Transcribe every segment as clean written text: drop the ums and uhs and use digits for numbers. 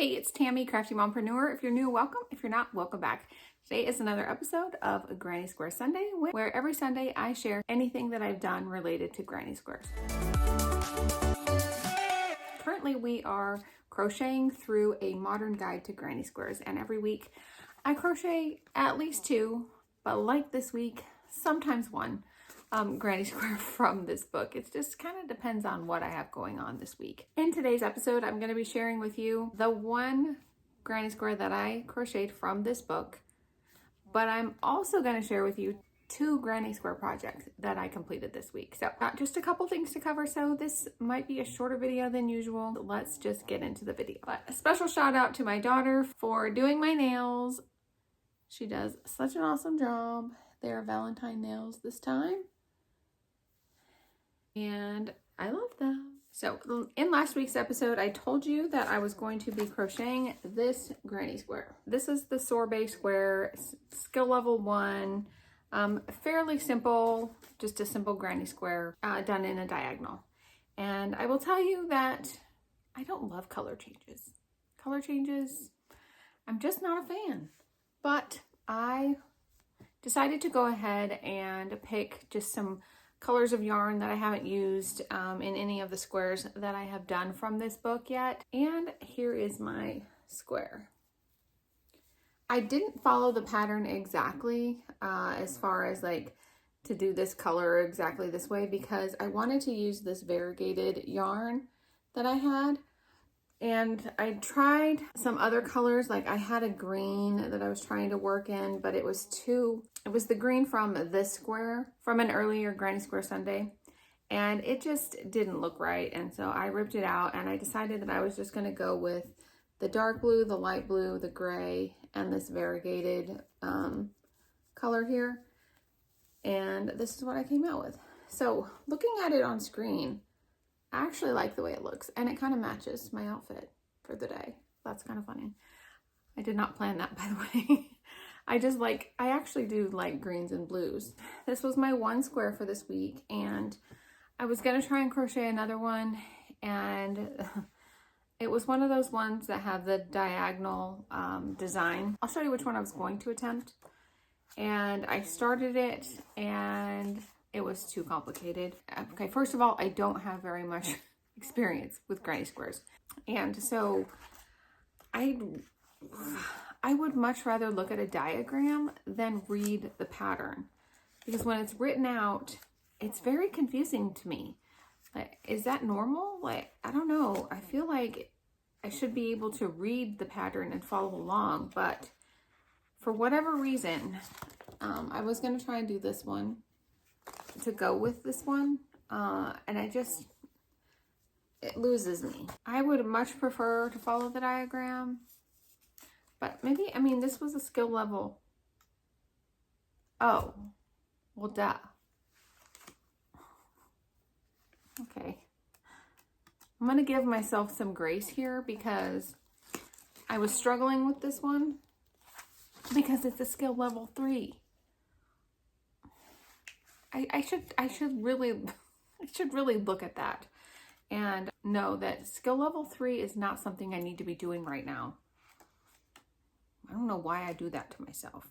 Hey, it's Tammy, Crafty Mompreneur. If you're new, welcome. If you're not, welcome back. Today is another episode of Granny Square Sunday, where every Sunday I share anything that I've done related to granny squares. Currently, we are crocheting through a modern guide to granny squares, and every week I crochet at least two, but like this week, sometimes one granny square from this book. It just kind of depends on what I have going on this week. In today's episode, I'm going to be sharing with you the one granny square that I crocheted from this book, but I'm also going to share with you two granny square projects that I completed this week. So just a couple things to cover, so this might be a shorter video than usual. Let's just get into the video. But a special shout out to my daughter for doing my nails. She does such an awesome job. They're Valentine nails this time, and I love them. So in last week's episode, I told you that I was going to be crocheting this granny square. This is the sorbet square, skill level 1, fairly simple, just a simple granny square done in a diagonal. And I will tell you that I don't love color changes. Color changes, I'm just not a fan. But I decided to go ahead and pick just some colors of yarn that I haven't used in any of the squares that I have done from this book yet. And here is my square. I didn't follow the pattern exactly as far as like to do this color exactly this way, because I wanted to use this variegated yarn that I had. And I tried some other colors, like I had a green that I was trying to work in, but it was the green from this square, from an earlier Granny Square Sunday, and it just didn't look right. And so I ripped it out, and I decided that I was just gonna go with the dark blue, the light blue, the gray, and this variegated color here. And this is what I came out with. So looking at it on screen, I actually like the way it looks, and it kind of matches my outfit for the day. That's kind of funny. I did not plan that, by the way. I actually do like greens and blues. This was my one square for this week, and I was gonna try and crochet another one, and it was one of those ones that have the diagonal design. I'll show you which one I was going to attempt. And I started it, and it was too complicated. Okay, first of all, I don't have very much experience with granny squares. And so I would much rather look at a diagram than read the pattern, because when it's written out, it's very confusing to me. Like, is that normal? Like, I don't know. I feel like I should be able to read the pattern and follow along, but for whatever reason, I was going to try and do this one to go with this one, and it loses me. I would much prefer to follow the diagram, but maybe, I mean, this was a skill level. Oh, well, duh. Okay. I'm gonna give myself some grace here, because I was struggling with this one because it's a skill level 3. I should really look at that and know that skill level 3 is not something I need to be doing right now. I don't know why I do that to myself.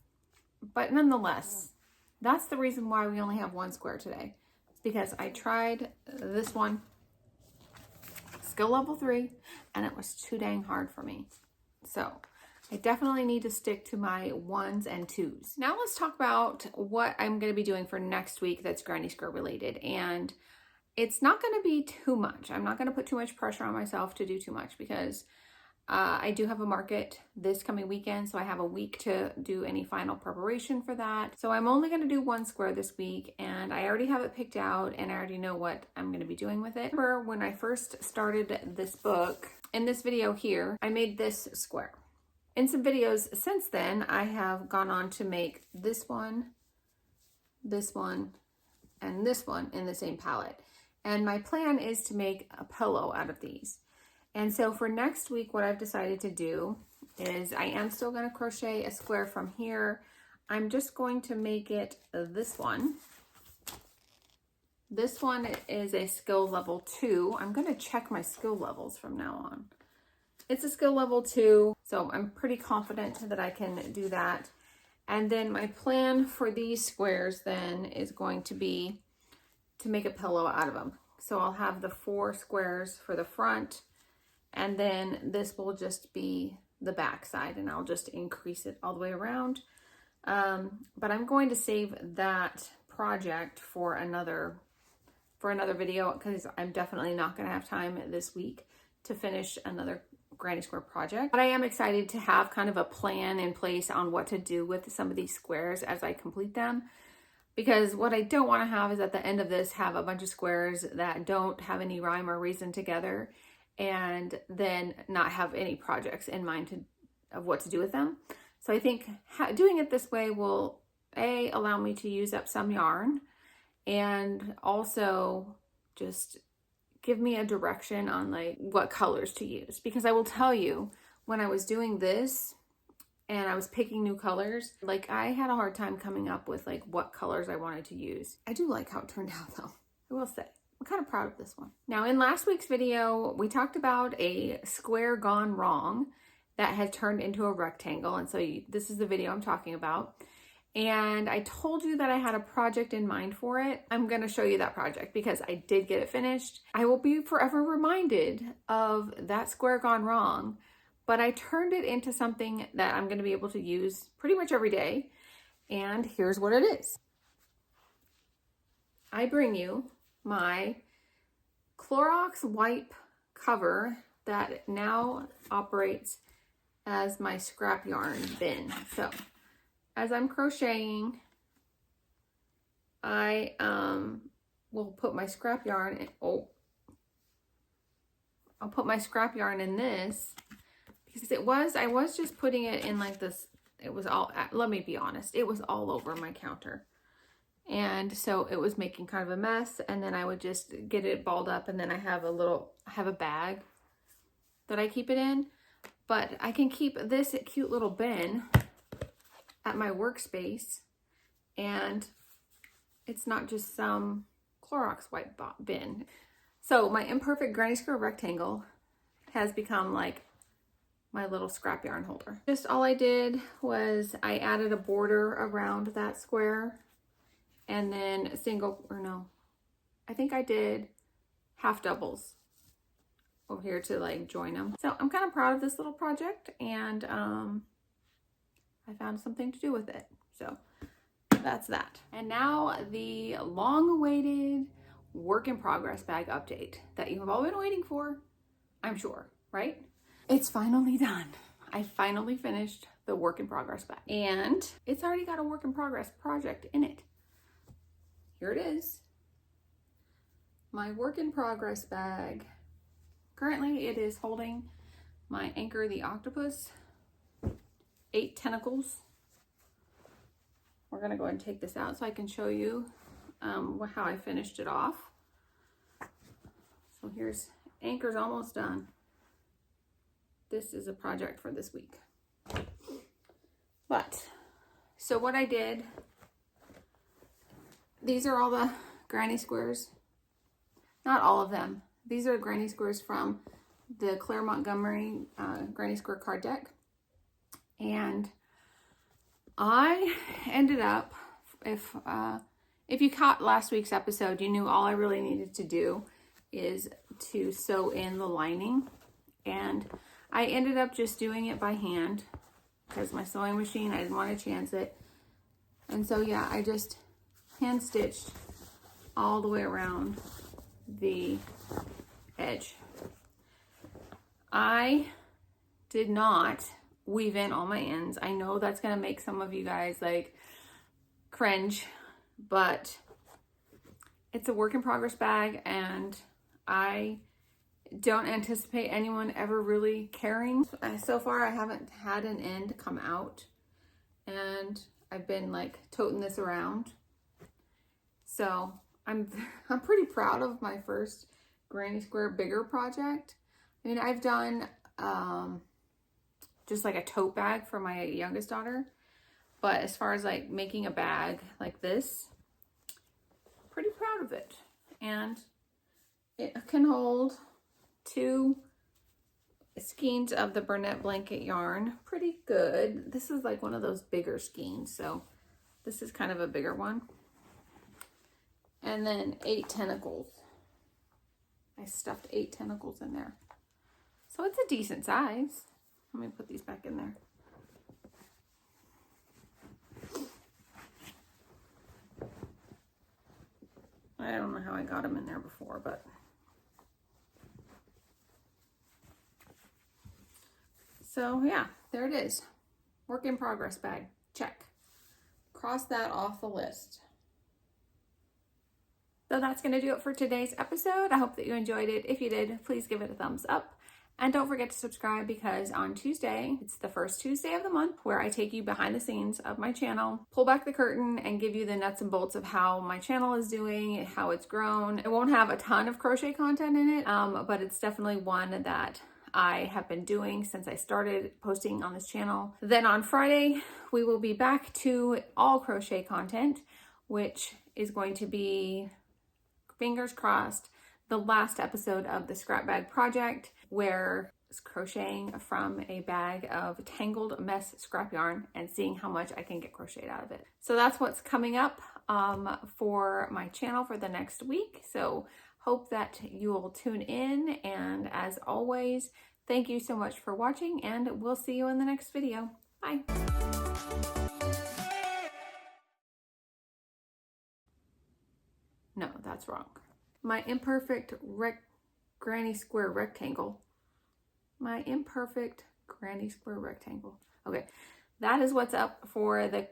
But nonetheless, that's the reason why we only have one square today. It's because I tried this one, skill level 3, and it was too dang hard for me. So I definitely need to stick to my 1s and 2s. Now let's talk about what I'm going to be doing for next week that's granny square related. And it's not going to be too much. I'm not going to put too much pressure on myself to do too much, because I do have a market this coming weekend, so I have a week to do any final preparation for that. So I'm only going to do one square this week, and I already have it picked out, and I already know what I'm going to be doing with it. Remember when I first started this book, in this video here, I made this square. In some videos since then, I have gone on to make this one, and this one in the same palette. And my plan is to make a pillow out of these. And so for next week, what I've decided to do is I am still going to crochet a square from here. I'm just going to make it this one. This one is a skill level 2. I'm going to check my skill levels from now on, It's a skill level 2, so I'm pretty confident that I can do that. And then my plan for these squares then is going to be to make a pillow out of them. So I'll have the 4 squares for the front, and then this will just be the back side, and I'll just increase it all the way around. But I'm going to save that project for another video, because I'm definitely not going to have time this week to finish another granny square project. But I am excited to have kind of a plan in place on what to do with some of these squares as I complete them, because what I don't want to have is at the end of this have a bunch of squares that don't have any rhyme or reason together, and then not have any projects in mind of what to do with them. So I think doing it this way will allow me to use up some yarn, and also just give me a direction on like what colors to use. Because I will tell you, when I was doing this and I was picking new colors, like I had a hard time coming up with like what colors I wanted to use. I do like how it turned out though, I will say. I'm kind of proud of this one. Now in last week's video, we talked about a square gone wrong that had turned into a rectangle. And so this is the video I'm talking about. And I told you that I had a project in mind for it. I'm going to show you that project because I did get it finished. I will be forever reminded of that square gone wrong, but I turned it into something that I'm going to be able to use pretty much every day. And here's what it is. I bring you my Clorox wipe cover that now operates as my scrap yarn bin. So as I'm crocheting, I will put my scrap yarn in, I'll put my scrap yarn in this, because I was just putting it in like this, it was all, let me be honest, it was all over my counter. And so it was making kind of a mess, and then I would just get it balled up, and then I have a bag that I keep it in. But I can keep this cute little bin at my workspace, and it's not just some Clorox wipe bin. So my imperfect granny square rectangle has become like my little scrap yarn holder. Just all I did was I added a border around that square, and then I think I did half doubles over here to like join them. So I'm kind of proud of this little project, and I found something to do with it. So that's that. And now the long-awaited work in progress bag update that you have all been waiting for, I'm sure, right? It's finally done. I finally finished the work in progress bag, and it's already got a work in progress project in it. Here it is. My work in progress bag. Currently it is holding my Anchor the Octopus 8 tentacles. We're going to go ahead and take this out so I can show you how I finished it off. So here's Anchor's almost done. This is a project for this week. But, so what I did, these are all the granny squares. Not all of them. These are granny squares from the Claire Montgomery Granny Square card deck. And I ended up, if you caught last week's episode, you knew all I really needed to do is to sew in the lining. And I ended up just doing it by hand because my sewing machine, I didn't want to chance it. And so yeah, I just hand stitched all the way around the edge. I did not weave in all my ends. I know that's gonna make some of you guys like cringe, but it's a work in progress bag, and I don't anticipate anyone ever really caring. So far I haven't had an end come out, and I've been like toting this around. So I'm pretty proud of my first Granny Square bigger project. I mean, I've done just like a tote bag for my youngest daughter, but as far as like making a bag like this, pretty proud of it. And it can hold 2 skeins of the Burnett blanket yarn. Pretty good. This is like one of those bigger skeins, so this is kind of a bigger one. And then 8 tentacles. I stuffed 8 tentacles in there. So it's a decent size. Let me put these back in there. I don't know how I got them in there before, but so yeah, there it is. Work in progress bag. Check. Cross that off the list. So that's going to do it for today's episode. I hope that you enjoyed it. If you did, please give it a thumbs up. And don't forget to subscribe, because on Tuesday, it's the first Tuesday of the month where I take you behind the scenes of my channel, pull back the curtain, and give you the nuts and bolts of how my channel is doing, how it's grown. It won't have a ton of crochet content in it, but it's definitely one that I have been doing since I started posting on this channel. Then on Friday, we will be back to all crochet content, which is going to be, fingers crossed, the last episode of the scrap bag project, where it's crocheting from a bag of tangled mess scrap yarn and seeing how much I can get crocheted out of it. So that's what's coming up for my channel for the next week. So hope that you will tune in, and as always, thank you so much for watching, and we'll see you in the next video. Bye. No, that's wrong. My imperfect granny square rectangle. My imperfect granny square rectangle. Okay, that is what's up for the